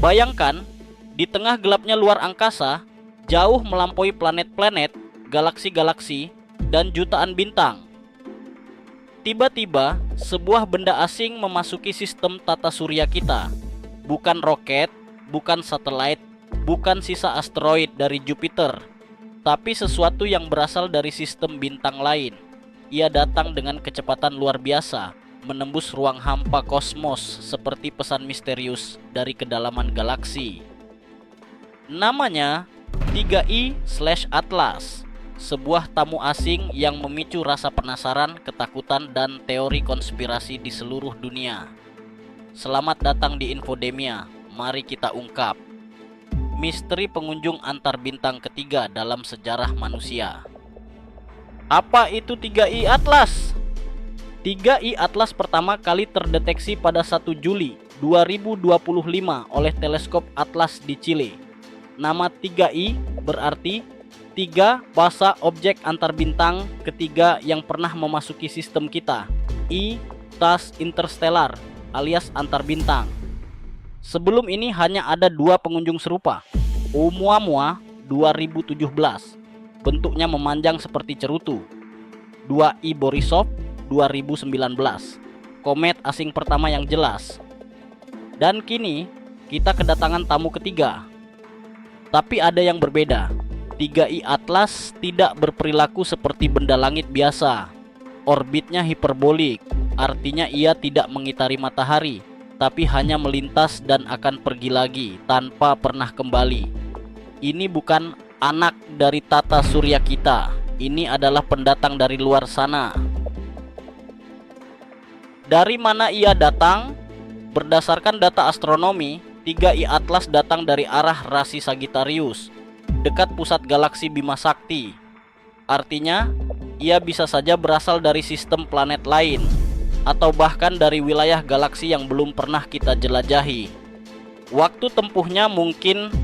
Bayangkan, di tengah gelapnya luar angkasa, jauh melampaui planet-planet, galaksi-galaksi, dan jutaan bintang. Tiba-tiba, sebuah benda asing memasuki sistem tata surya kita. Bukan roket, bukan satelit, bukan sisa asteroid dari Jupiter, tapi sesuatu yang berasal dari sistem bintang lain. Ia datang dengan kecepatan luar biasa, menembus ruang hampa kosmos seperti pesan misterius dari kedalaman galaksi. Namanya 3I/Atlas, sebuah tamu asing yang memicu rasa penasaran, ketakutan, dan teori konspirasi di seluruh dunia. Selamat datang di Infodemia, mari kita ungkap misteri pengunjung antar bintang ketiga dalam sejarah manusia. Apa itu 3I Atlas? 3I Atlas pertama kali terdeteksi pada 1 Juli 2025 oleh teleskop Atlas di Chile. Nama 3I berarti 3 bahasa objek antar bintang ketiga yang pernah memasuki sistem kita. I, tas interstellar alias antar bintang. Sebelum ini hanya ada 2 pengunjung serupa. Oumuamua 2017, bentuknya memanjang seperti cerutu. 2I Borisov 2019, komet asing pertama yang jelas. Dan kini kita kedatangan tamu ketiga. Tapi ada yang berbeda. 3I Atlas tidak berperilaku seperti benda langit biasa. Orbitnya hiperbolik, artinya ia tidak mengitari matahari, tapi hanya melintas dan akan pergi lagi tanpa pernah kembali. Ini bukan anak dari tata surya kita. Ini adalah pendatang dari luar sana. Dari mana ia datang? Berdasarkan data astronomi, 3I Atlas datang dari arah rasi Sagittarius, dekat pusat galaksi Bima Sakti. Artinya, ia bisa saja berasal dari sistem planet lain, atau bahkan dari wilayah galaksi yang belum pernah kita jelajahi. Waktu tempuhnya mungkin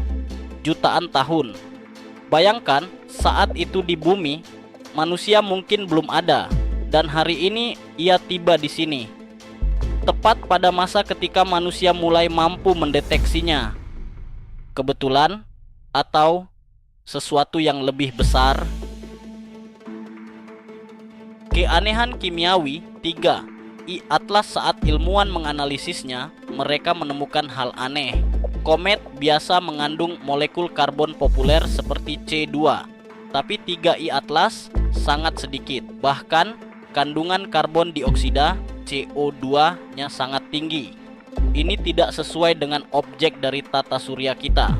jutaan tahun. Bayangkan, saat itu di bumi, manusia mungkin belum ada, dan hari ini ia tiba di sini. Tepat pada masa ketika manusia mulai mampu mendeteksinya. Kebetulan atau sesuatu yang lebih besar. Keanehan kimiawi 3I Atlas. Saat ilmuwan menganalisisnya, mereka menemukan hal aneh. Komet biasa mengandung molekul karbon populer seperti C2, tapi 3I Atlas sangat sedikit. Bahkan kandungan karbon dioksida CO2-nya sangat tinggi. Ini tidak sesuai dengan objek dari tata surya kita.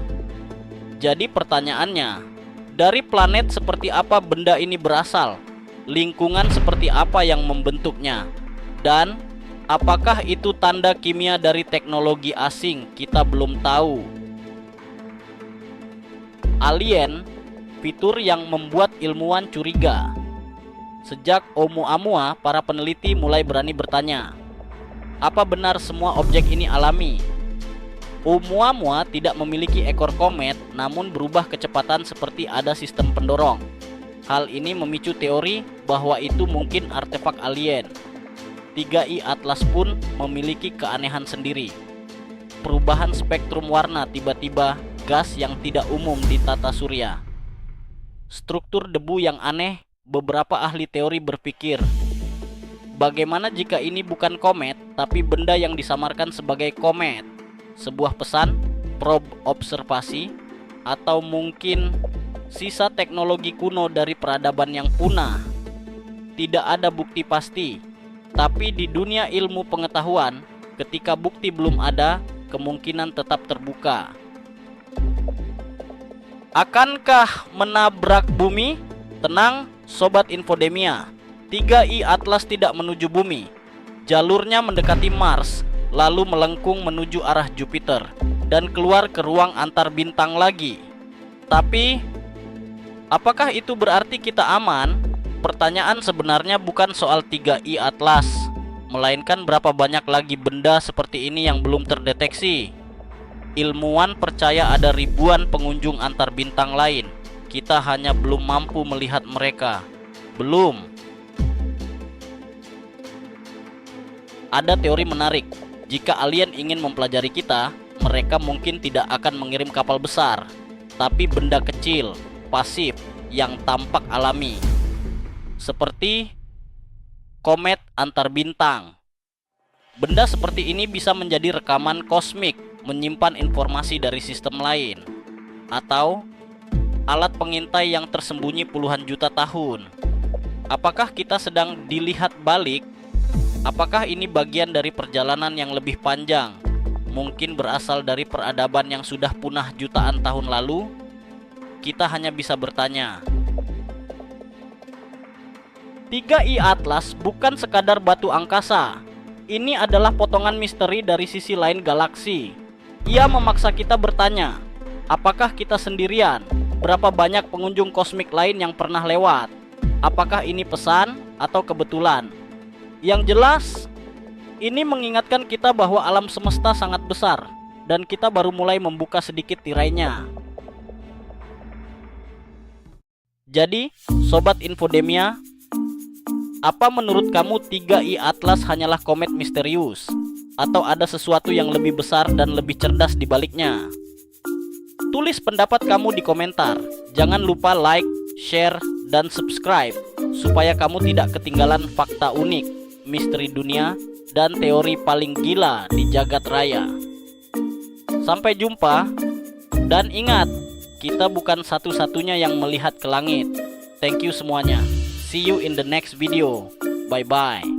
Jadi pertanyaannya, dari planet seperti apa benda ini berasal? Lingkungan seperti apa yang membentuknya? Dan apakah itu tanda kimia dari teknologi asing? Kita belum tahu. Alien, fitur yang membuat ilmuwan curiga. Sejak Oumuamua, para peneliti mulai berani bertanya, apa benar semua objek ini alami? Oumuamua tidak memiliki ekor komet, namun berubah kecepatan seperti ada sistem pendorong. Hal ini memicu teori bahwa itu mungkin artefak alien. 3I Atlas pun memiliki keanehan sendiri. Perubahan spektrum warna, tiba-tiba gas yang tidak umum di tata surya. Struktur debu yang aneh. Beberapa ahli teori berpikir, bagaimana jika ini bukan komet, tapi benda yang disamarkan sebagai komet? Sebuah pesan, probe observasi, atau mungkin sisa teknologi kuno dari peradaban yang punah? Tidak ada bukti pasti, tapi di dunia ilmu pengetahuan, ketika bukti belum ada, kemungkinan tetap terbuka. Akankah menabrak bumi? Tenang, Sobat Infodemia, 3I Atlas tidak menuju bumi. Jalurnya mendekati Mars, lalu melengkung menuju arah Jupiter, dan keluar ke ruang antar bintang lagi. Tapi, apakah itu berarti kita aman? Pertanyaan sebenarnya bukan soal 3I Atlas, melainkan berapa banyak lagi benda seperti ini yang belum terdeteksi. Ilmuwan percaya ada ribuan pengunjung antar bintang lain. Kita hanya belum mampu melihat mereka. Belum. Ada teori menarik. Jika alien ingin mempelajari kita, mereka mungkin tidak akan mengirim kapal besar, tapi benda kecil, pasif, yang tampak alami, seperti komet antar bintang. Benda seperti ini bisa menjadi rekaman kosmik, menyimpan informasi dari sistem lain, atau alat pengintai yang tersembunyi puluhan juta tahun. Apakah kita sedang dilihat balik? Apakah ini bagian dari perjalanan yang lebih panjang, mungkin berasal dari peradaban yang sudah punah jutaan tahun lalu? Kita hanya bisa bertanya. 3i Atlas bukan sekadar batu angkasa. Ini adalah potongan misteri dari sisi lain galaksi. Ia memaksa kita bertanya, apakah kita sendirian? Berapa banyak pengunjung kosmik lain yang pernah lewat? Apakah ini pesan atau kebetulan? Yang jelas, ini mengingatkan kita bahwa alam semesta sangat besar dan kita baru mulai membuka sedikit tirainya. Jadi, Sobat Infodemia, apa menurut kamu 3i Atlas hanyalah komet misterius? Atau ada sesuatu yang lebih besar dan lebih cerdas di baliknya? Tulis pendapat kamu di komentar. Jangan lupa like, share, dan subscribe supaya kamu tidak ketinggalan fakta unik, misteri dunia, dan teori paling gila di jagat raya. Sampai jumpa, dan ingat, kita bukan satu-satunya yang melihat ke langit. Thank you semuanya. See you in the next video. Bye bye.